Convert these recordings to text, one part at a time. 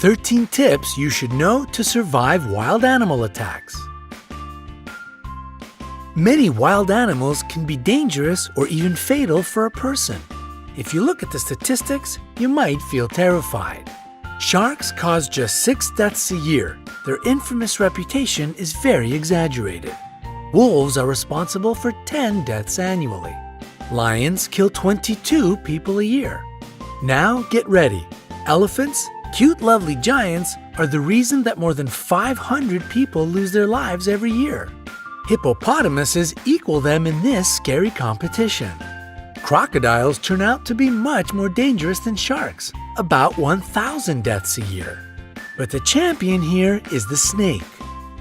13 tips you should know to survive wild animal attacks. Many wild animals can be dangerous or even fatal for a person. If you look at the statistics, you might feel terrified. Sharks cause just 6 deaths a year. Their infamous reputation is very exaggerated. Wolves are responsible for 10 deaths annually. Lions kill 22 people a year. Now get ready. Elephants, cute lovely giants, are the reason that more than 500 people lose their lives every year. Hippopotamuses equal them in this scary competition. Crocodiles turn out to be much more dangerous than sharks, about 1,000 deaths a year. But the champion here is the snake.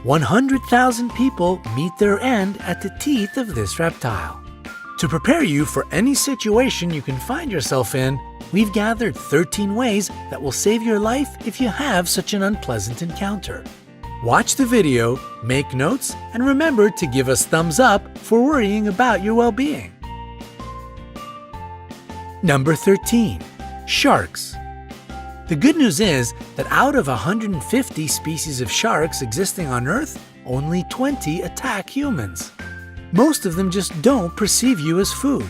100,000 people meet their end at the teeth of this reptile. To prepare you for any situation you can find yourself in, we've gathered 13 ways that will save your life if you have such an unpleasant encounter. Watch the video, make notes, and remember to give us thumbs up for worrying about your well-being. Number 13. Sharks. The good news is that out of 150 species of sharks existing on Earth, only 20 attack humans. Most of them just don't perceive you as food.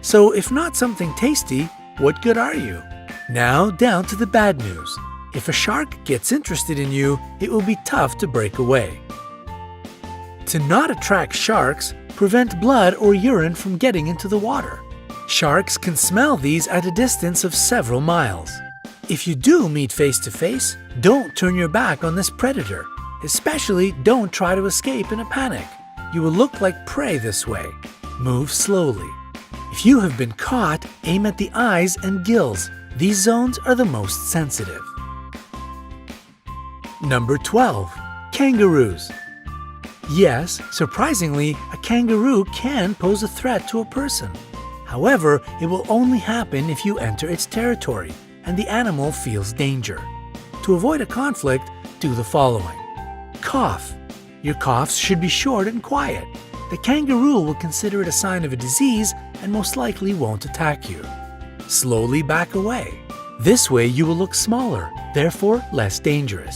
So if not something tasty, what good are you? Now down to the bad news. If a shark gets interested in you, it will be tough to break away. To not attract sharks, prevent blood or urine from getting into the water. Sharks can smell these at a distance of several miles. If you do meet face to face, don't turn your back on this predator. Especially don't try to escape in a panic. You will look like prey this way. Move slowly. If you have been caught, aim at the eyes and gills. These zones are the most sensitive. Number 12. Kangaroos. Yes, surprisingly, a kangaroo can pose a threat to a person. However, it will only happen if you enter its territory and the animal feels danger. To avoid a conflict, do the following. Cough. Your coughs should be short and quiet. The kangaroo will consider it a sign of a disease and most likely won't attack you. Slowly back away. This way you will look smaller, therefore less dangerous.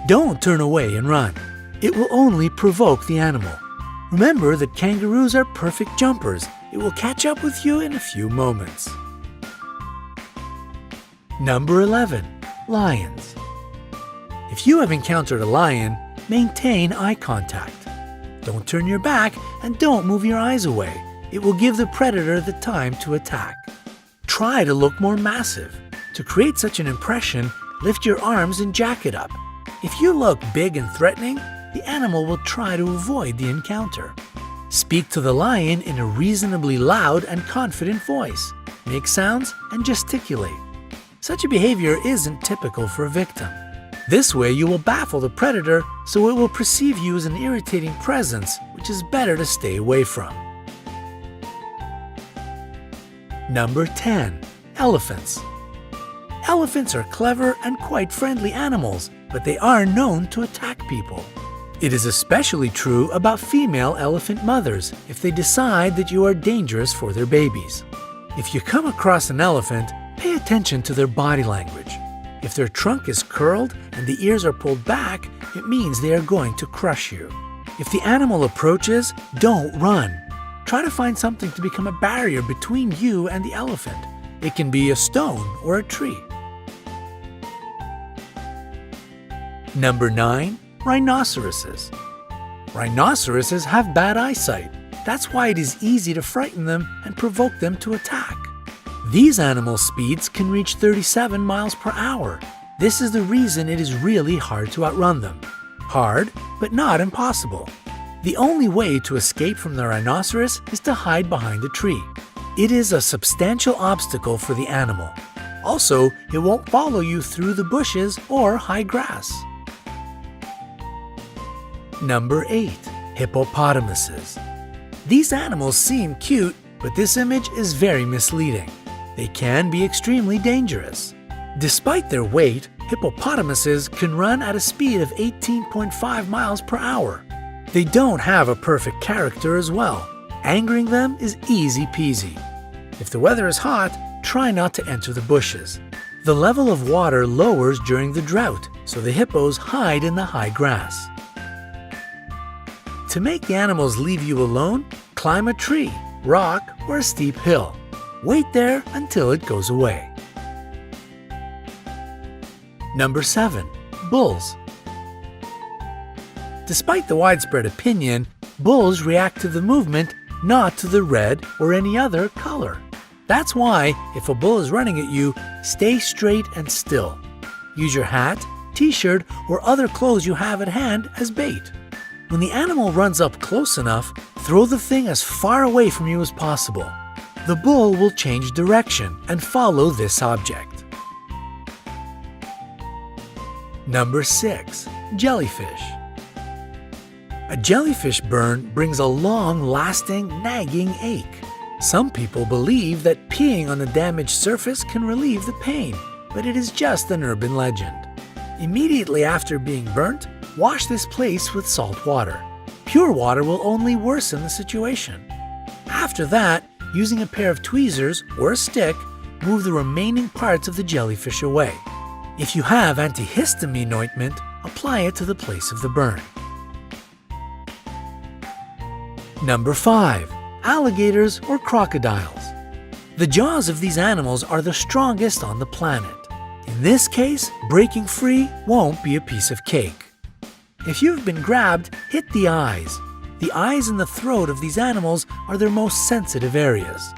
Don't turn away and run. It will only provoke the animal. Remember that kangaroos are perfect jumpers. It will catch up with you in a few moments. Number 11. Lions. If you have encountered a lion, maintain eye contact. Don't turn your back and don't move your eyes away. It will give the predator the time to attack. Try to look more massive. To create such an impression, lift your arms and jack it up. If you look big and threatening, the animal will try to avoid the encounter. Speak to the lion in a reasonably loud and confident voice. Make sounds and gesticulate. Such a behavior isn't typical for a victim. This way you will baffle the predator, so it will perceive you as an irritating presence, which is better to stay away from. Number 10. Elephants. Elephants are clever and quite friendly animals, but they are known to attack people. It is especially true about female elephant mothers if they decide that you are dangerous for their babies. If you come across an elephant, pay attention to their body language. If their trunk is curled and the ears are pulled back, it means they are going to crush you. If the animal approaches, don't run. Try to find something to become a barrier between you and the elephant. It can be a stone or a tree. Number 9. Rhinoceroses. Rhinoceroses have bad eyesight. That's why it is easy to frighten them and provoke them to attack. These animal speeds can reach 37 miles per hour. This is the reason it is really hard to outrun them. Hard, but not impossible. The only way to escape from the rhinoceros is to hide behind a tree. It is a substantial obstacle for the animal. Also, it won't follow you through the bushes or high grass. Number 8. Hippopotamuses. These animals seem cute, but this image is very misleading. They can be extremely dangerous. Despite their weight, hippopotamuses can run at a speed of 18.5 miles per hour. They don't have a perfect character as well. Angering them is easy peasy. If the weather is hot, try not to enter the bushes. The level of water lowers during the drought, so the hippos hide in the high grass. To make the animals leave you alone, climb a tree, rock, or a steep hill. Wait there until it goes away. Number 7. Bulls. Despite the widespread opinion, bulls react to the movement, not to the red or any other color. That's why, if a bull is running at you, stay straight and still. Use your hat, t-shirt, or other clothes you have at hand as bait. When the animal runs up close enough, throw the thing as far away from you as possible. The bull will change direction and follow this object. Number 6. Jellyfish. A jellyfish burn brings a long-lasting, nagging ache. Some people believe that peeing on the damaged surface can relieve the pain, but it is just an urban legend. Immediately after being burnt, wash this place with salt water. Pure water will only worsen the situation. After that, using a pair of tweezers or a stick, move the remaining parts of the jellyfish away. If you have antihistamine ointment, apply it to the place of the burn. Number 5. Alligators or crocodiles. The jaws of these animals are the strongest on the planet. In this case, breaking free won't be a piece of cake. If you've been grabbed, hit the eyes. The eyes and the throat of these animals are their most sensitive areas.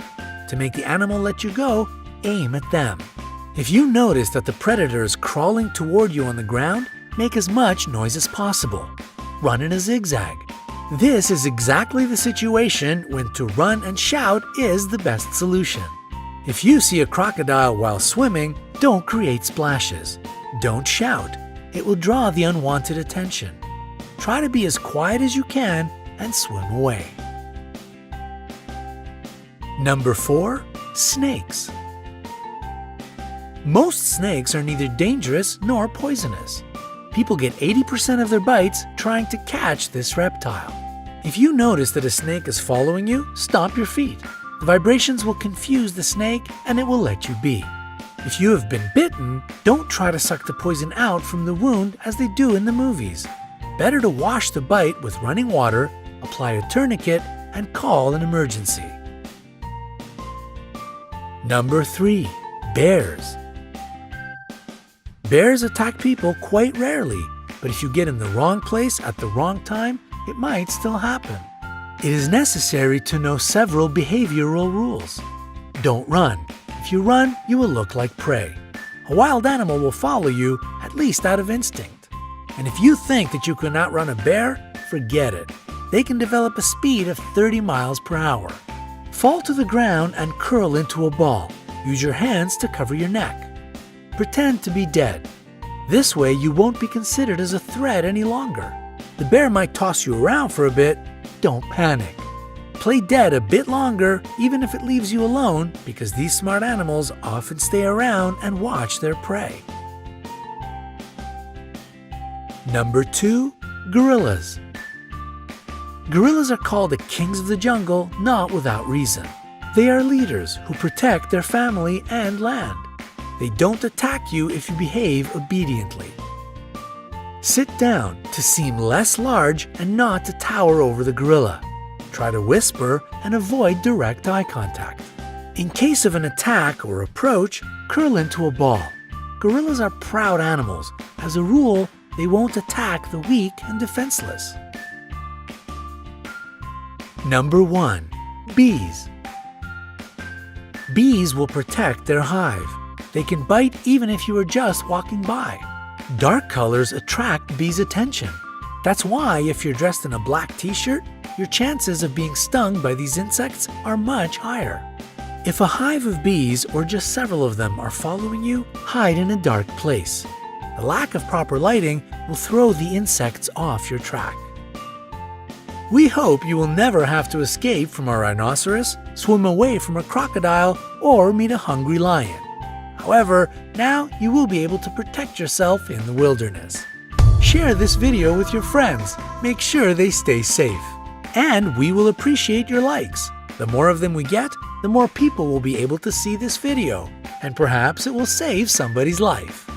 To make the animal let you go, aim at them. If you notice that the predator is crawling toward you on the ground, make as much noise as possible. Run in a zigzag. This is exactly the situation when to run and shout is the best solution. If you see a crocodile while swimming, don't create splashes. Don't shout. It will draw the unwanted attention. Try to be as quiet as you can and swim away. Number 4. Snakes. Most snakes are neither dangerous nor poisonous. People get 80% of their bites trying to catch this reptile. If you notice that a snake is following you, stomp your feet. The vibrations will confuse the snake and it will let you be. If you have been bitten, don't try to suck the poison out from the wound as they do in the movies. Better to wash the bite with running water, apply a tourniquet, and call an emergency. Number 3. Bears. Bears attack people quite rarely, but if you get in the wrong place at the wrong time, it might still happen. It is necessary to know several behavioral rules. Don't run. If you run, you will look like prey. A wild animal will follow you, at least out of instinct. And if you think that you can outrun a bear, forget it. They can develop a speed of 30 miles per hour. Fall to the ground and curl into a ball. Use your hands to cover your neck. Pretend to be dead. This way you won't be considered as a threat any longer. The bear might toss you around for a bit. Don't panic. Play dead a bit longer, even if it leaves you alone, because these smart animals often stay around and watch their prey. Number 2. Gorillas. Gorillas are called the kings of the jungle not without reason. They are leaders who protect their family and land. They don't attack you if you behave obediently. Sit down to seem less large and not to tower over the gorilla. Try to whisper and avoid direct eye contact. In case of an attack or approach, curl into a ball. Gorillas are proud animals. As a rule, they won't attack the weak and defenseless. Number 1. Bees. Bees will protect their hive. They can bite even if you are just walking by. Dark colors attract bees' attention. That's why if you're dressed in a black t-shirt, your chances of being stung by these insects are much higher. If a hive of bees or just several of them are following you, hide in a dark place. The lack of proper lighting will throw the insects off your track. We hope you will never have to escape from a rhinoceros, swim away from a crocodile, or meet a hungry lion. However, now you will be able to protect yourself in the wilderness. Share this video with your friends. Make sure they stay safe. And we will appreciate your likes. The more of them we get, the more people will be able to see this video. and perhaps it will save somebody's life.